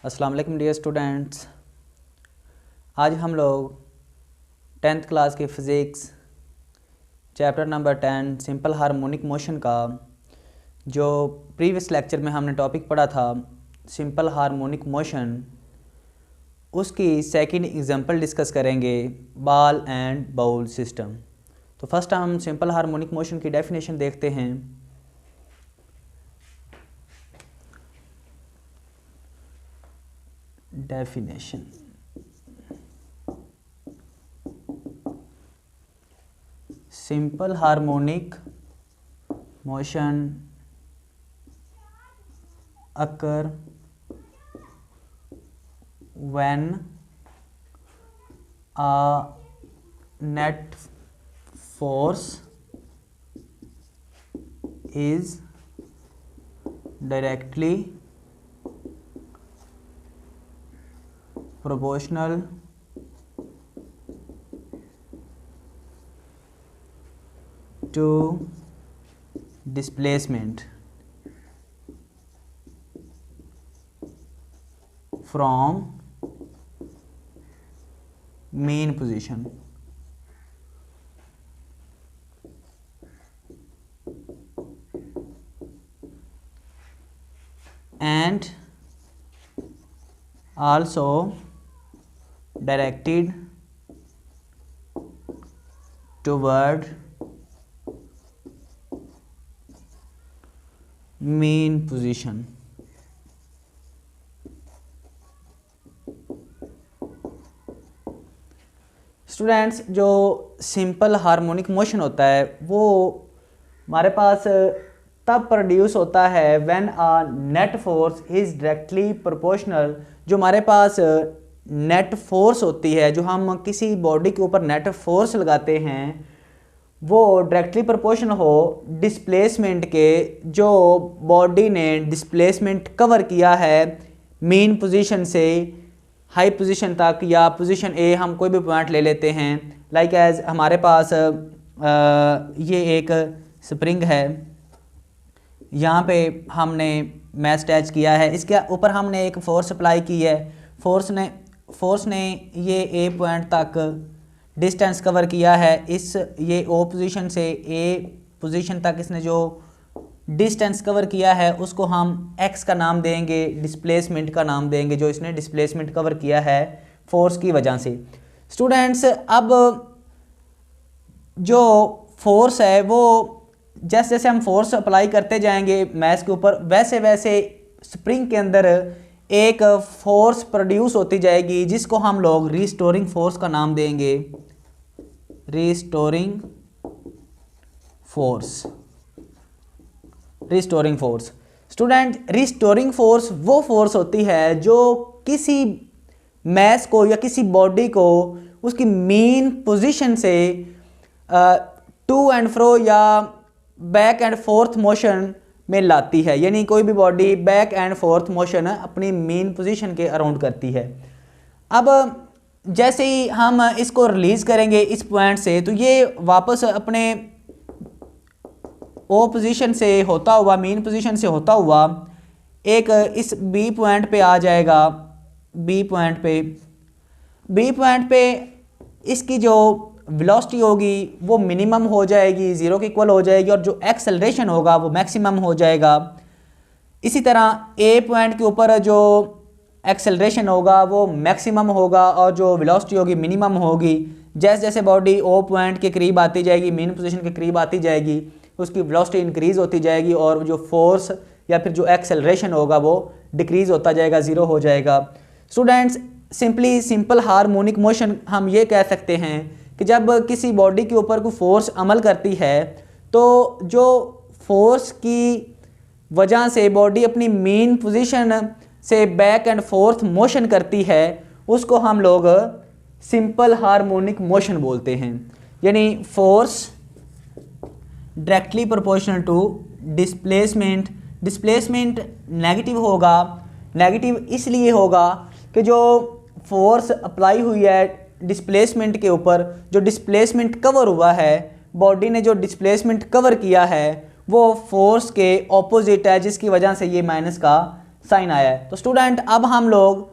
अस्सलाम वालेकुम dear students. आज हम लोग 10th क्लास के physics chapter number 10 simple harmonic motion का जो प्रीवियस लेक्चर में हमने टॉपिक पढ़ा था सिंपल हार्मोनिक मोशन, उसकी सेकंड एग्जांपल डिस्कस करेंगे, बॉल एंड बाउल सिस्टम। तो फर्स्ट हम सिंपल हार्मोनिक मोशन की डेफिनेशन देखते हैं। Definition simple harmonic motion occur when a net force is directly proportional to displacement from mean position। And also directed toward mean position। Students, जो simple harmonic motion होता है वो हमारे पास तब produce होता है when a net force is directly proportional. जो हमारे पास नेट फोर्स होती है, जो हम किसी बॉडी के ऊपर नेट फोर्स लगाते हैं, वो डायरेक्टली प्रोपोर्शनल हो डिस्प्लेसमेंट के। जो बॉडी ने डिस्प्लेसमेंट कवर किया है मीन पोजीशन से हाई पोजीशन तक, या पोजीशन ए हम कोई भी पॉइंट ले लेते हैं। लाइक एज हमारे पास ये एक स्प्रिंग है, यहाँ पे हमने मैच अटैच किया है, इसके ऊपर हमने एक फोर्स अप्लाई की है। फोर्स ने ये ए पॉइंट तक डिस्टेंस कवर किया है। ये ओ पोजीशन से ए पोजीशन तक इसने जो डिस्टेंस कवर किया है उसको हम एक्स का नाम देंगे, डिस्प्लेसमेंट का नाम देंगे, जो इसने डिस्प्लेसमेंट कवर किया है फोर्स की वजह से। स्टूडेंट्स, अब जो फोर्स है वो जैसे जैसे हम फोर्स अप्लाई करते जाएंगे मैच के ऊपर, वैसे वैसे स्प्रिंग के अंदर एक फोर्स प्रोड्यूस होती जाएगी, जिसको हम लोग रिस्टोरिंग फोर्स का नाम देंगे। Restoring force. Student, restoring force वो फोर्स होती है जो किसी मैस को या किसी बॉडी को उसकी मीन पोजीशन से टू एंड फ्रो या बैक एंड फोर्थ मोशन में लाती है। यानी कोई भी body back and fourth motion अपनी मीन पोजीशन के अराउंड करती है। अब जैसे ही हम इसको रिलीज़ करेंगे इस पॉइंट से, तो ये वापस अपने ओ पोजीशन से होता हुआ, मीन पोजीशन से होता हुआ एक इस बी पॉइंट पे आ जाएगा। बी पॉइंट पे इसकी जो वेलोसिटी होगी वो मिनिमम हो जाएगी, ज़ीरो के इक्वल हो जाएगी, और जो एक्सेलरेशन होगा वो मैक्सिमम हो जाएगा। इसी तरह ए पॉइंट के ऊपर जो एक्सेलरेशन होगा वो मैक्सिमम होगा और जो वेलोसिटी होगी मिनिमम होगी। जैसे जैसे बॉडी ओ पॉइंट के करीब आती जाएगी, मीन पोजीशन के करीब आती जाएगी, उसकी वेलोसिटी इंक्रीज़ होती जाएगी और जो फोर्स या फिर जो एक्सेलरेशन होगा वो डिक्रीज़ होता जाएगा, ज़ीरो हो जाएगा। स्टूडेंट्स, सिंपल हार्मोनिक मोशन हम ये कह सकते हैं कि जब किसी बॉडी के ऊपर कोई फोर्स अमल करती है तो जो फोर्स की वजह से बॉडी अपनी मीन पोजीशन से बैक एंड फोर्थ मोशन करती है, उसको हम लोग सिंपल हार्मोनिक मोशन बोलते हैं। यानी force directly proportional to displacement negative होगा। नेगेटिव इसलिए होगा कि जो फोर्स अप्लाई हुई है डिस्प्लेसमेंट के ऊपर, जो डिस्प्लेसमेंट कवर हुआ है, बॉडी ने जो डिस्प्लेसमेंट कवर किया है वो फोर्स के ऑपोजिट है, जिसकी वजह से ये माइनस का साइन आया है। तो स्टूडेंट अब हम लोग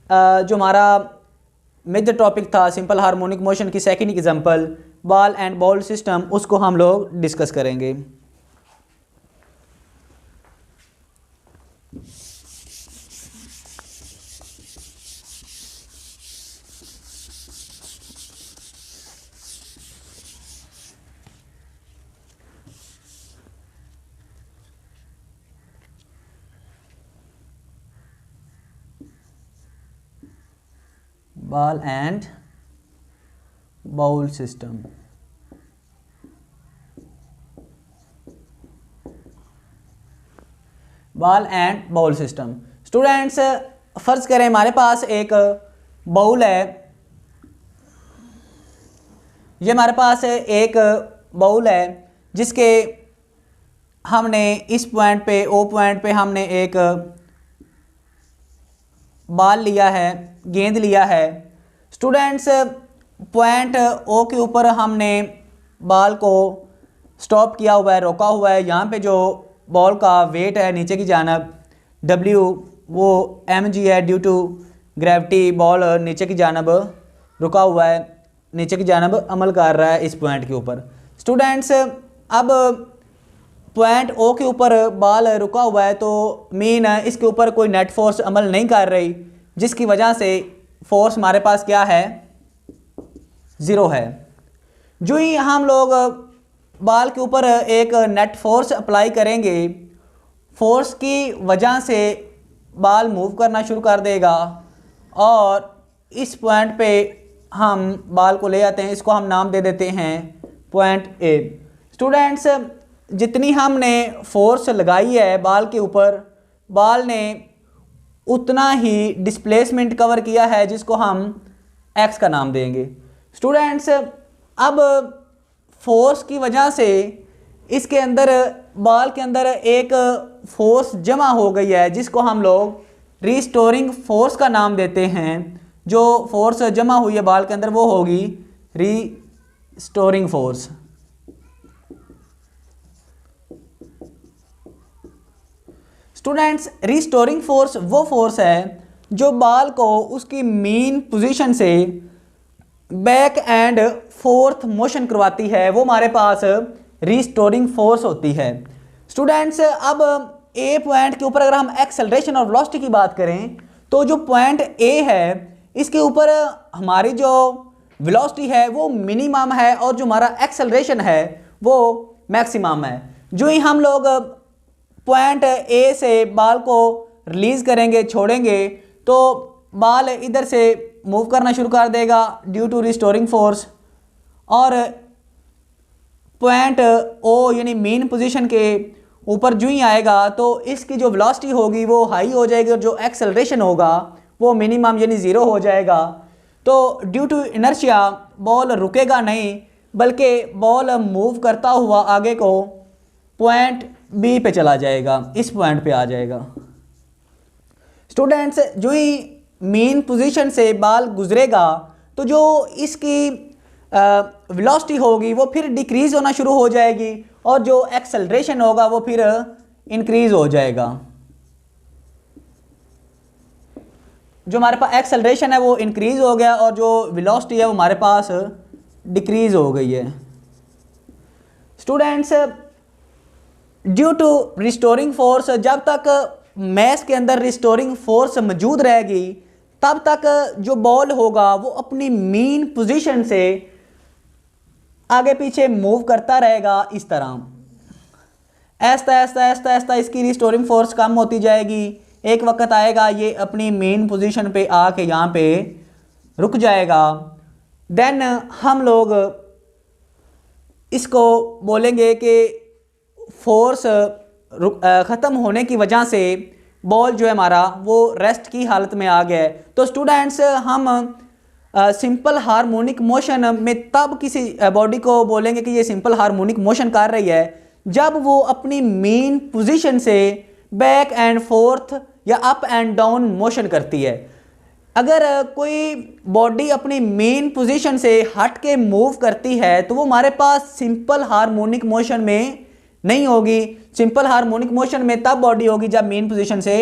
जो हमारा मेजर टॉपिक था सिंपल हार्मोनिक मोशन की second example ball and ball system, उसको हम लोग डिस्कस करेंगे। Ball and bowl system. Ball and bowl system. Students फर्ज करें हमारे पास एक बाउल है, ये हमारे पास एक बाउल है जिसके हमने इस पॉइंट पे ओ पॉइंट पे हमने एक बॉल लिया है, गेंद लिया है। स्टूडेंट्स पॉइंट ओ के ऊपर हमने बॉल को स्टॉप किया हुआ है, रोका हुआ है। यहाँ पे जो बॉल का वेट है नीचे की जानब W वो mg है, ड्यू टू ग्रेविटी बॉल नीचे की जानब रुका हुआ है, नीचे की जानब अमल कर रहा है इस पॉइंट के ऊपर। स्टूडेंट्स अब पॉइंट ओ के ऊपर बॉल रुका हुआ है तो मीन इसके ऊपर कोई नेट फोर्स अमल नहीं कर रही, जिसकी वजह से फोर्स हमारे पास क्या है, ज़ीरो है। जो ही हम लोग बॉल के ऊपर एक नेट फोर्स अप्लाई करेंगे, फोर्स की वजह से बॉल मूव करना शुरू कर देगा और इस पॉइंट पे हम बॉल को ले आते हैं, इसको हम नाम दे देते हैं पॉइंट ए। स्टूडेंट्स जितनी हमने फोर्स लगाई है बॉल के ऊपर, बॉल ने उतना ही डिस्प्लेसमेंट कवर किया है जिसको हम x का नाम देंगे। स्टूडेंट्स अब फोर्स की वजह से इसके अंदर बॉल के अंदर एक फोर्स जमा हो गई है जिसको हम लोग रीस्टोरिंग फोर्स का नाम देते हैं। जो फोर्स जमा हुई है बॉल के अंदर वो होगी restoring force. Students restoring force वो फोर्स है जो बॉल को उसकी मीन पोजीशन से बैक एंड फोर्थ मोशन करवाती है, वो हमारे पास रीस्टोरिंग फोर्स होती है। स्टूडेंट्स अब ए पॉइंट के ऊपर अगर हम एक्सेलरेशन और वेलोसिटी की बात करें तो जो पॉइंट ए है इसके ऊपर हमारी जो वेलोसिटी है वो मिनिमम है और जो हमारा एक्सेलरेशन है वो मैक्सिमम है। जो ही हम लोग पॉइंट ए से बॉल को रिलीज़ करेंगे, छोड़ेंगे, तो बॉल इधर से मूव करना शुरू कर देगा ड्यू टू रिस्टोरिंग फोर्स और पॉइंट ओ यानी मेन पोजीशन के ऊपर जो ही आएगा तो इसकी जो वेलोसिटी होगी वो हाई हो जाएगी और जो एक्सेलरेशन होगा वो मिनिमम यानी ज़ीरो हो जाएगा। तो ड्यू टू इनर्शिया बॉल रुकेगा नहीं बल्कि बॉल मूव करता हुआ आगे को पॉइंट बी पे चला जाएगा, इस पॉइंट पे आ जाएगा। स्टूडेंट्स जो ही मेन पोजीशन से बॉल गुजरेगा तो जो इसकी वेलोसिटी होगी वो फिर डिक्रीज़ होना शुरू हो जाएगी और जो एक्सेलरेशन होगा वो फिर इंक्रीज़ हो जाएगा। जो हमारे पास एक्सेलरेशन है वो इंक्रीज़ हो गया और जो वेलोसिटी है वो हमारे पास डिक्रीज़ हो गई है। Students due to restoring force, जब तक मैस के अंदर रिस्टोरिंग फोर्स मौजूद रहेगी तब तक जो बॉल होगा वो अपनी मीन पोजीशन से आगे पीछे मूव करता रहेगा इस तरह। ऐसा ऐसा ऐसा ऐसा इसकी रिस्टोरिंग फोर्स कम होती जाएगी, एक वक्त आएगा ये अपनी मेन पोजीशन पे आके यहाँ पे रुक जाएगा। देन हम लोग इसको बोलेंगे कि फोर्स ख़त्म होने की वजह से बॉल जो है हमारा वो रेस्ट की हालत में आ गया है। तो स्टूडेंट्स हम सिंपल हार्मोनिक मोशन में तब किसी बॉडी को बोलेंगे कि ये सिंपल हार्मोनिक मोशन कर रही है जब वो अपनी मेन पोजीशन से बैक एंड फोर्थ या अप एंड डाउन मोशन करती है। अगर कोई बॉडी अपनी मेन पोजीशन से हट के मूव करती है तो वो हमारे पास सिंपल हार्मोनिक मोशन में नहीं होगी। सिंपल हार्मोनिक मोशन में तब बॉडी होगी जब मेन पोजीशन से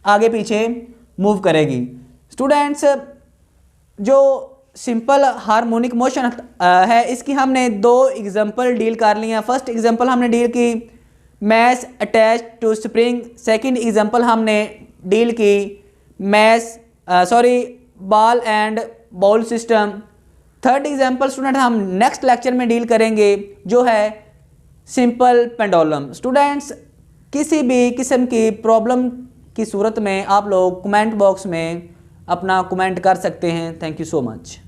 आगे पीछे मूव करेगी। स्टूडेंट्स, जो सिंपल हार्मोनिक मोशन है इसकी हमने दो एग्जांपल डील कर ली हैं। फर्स्ट एग्जांपल हमने डील की mass attach to spring, second example हमने डील की ball and bowl system. Third example student हम नेक्स्ट लेक्चर में डील करेंगे जो है सिंपल पेंडुलम। स्टूडेंट्स, किसी भी किस्म की प्रॉब्लम की सूरत में आप लोग कमेंट बॉक्स में अपना कमेंट कर सकते हैं। Thank you so much.